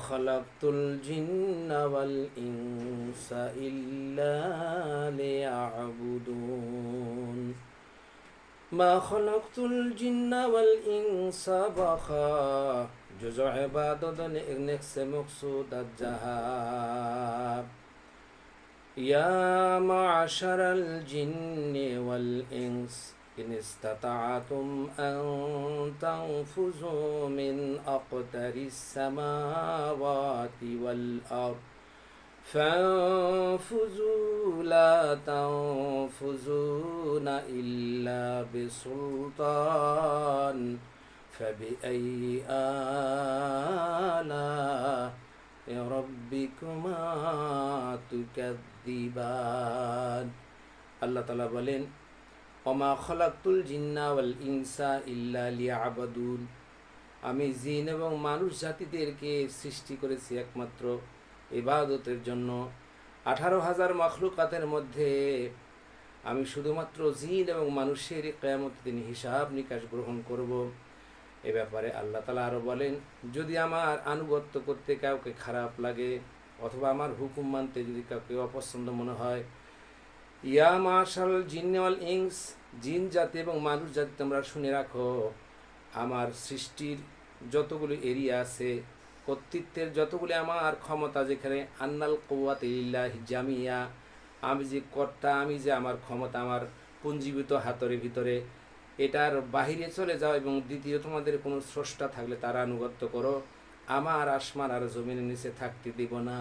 খলাকতুল জিন্না ওয়াল ইনসা ইল্লা লিয়াবুদুন মা খলাকতুল জিন্না ওয়াল ইনসা বাখা জুজু ইবাদত নেক সে মকসুদ জাহাব ইয়া মা'শারাল জিন্নি ওয়াল ইনস إن استطعتم أن تنفذوا من أقدار السماوات والأرض فانفذوا لا تنفذون إلا بسلطان فبأي آلاء ربكما تكذبان الله تعالى বলেন ওমা খলাকতুল জিন্না ওয়াল ইনসা ইল্লা লিয়াবুদুন আমি জিন এবং মানুষ জাতিদেরকে সৃষ্টি করেছি একমাত্র ইবাদতের জন্য। 18,000 মাখলুকাতের মধ্যে আমি শুধুমাত্র জিন এবং মানুষের কিয়ামতের দিন হিসাব নিকাশ গ্রহণ করব। এ ব্যাপারে আল্লাহ তাআলা আরো বলেন, যদি আমার আনুগত্য করতে কাউকে খারাপ লাগে অথবা আমার হুকুম মানতে যদি কাউকে অপছন্দ মনে হয়, ইয়া মাশাল জিন্নি ওয়াল ইনস, জিন জাতি এবং মানুষ জাতি তোমরা শুনে রাখো, আমার সৃষ্টির যতগুলো এরিয়া আছে, কর্তৃত্বের যতগুলি আমার ক্ষমতা, যেখানে আন্নাল কুওয়াতা লিল্লাহি জামিয়া, আমি যে কর্তা, আমি যে আমার ক্ষমতা আমার পুঞ্জীভূত হাতের ভিতরে, এটার বাহিরে চলে যাও এবং দ্বিতীয় তোমাদের কোনো স্রষ্টা থাকলে তারা আনুগত্য করো, আমার আসমান আর জমিনের নিচে থাকতে দিব না।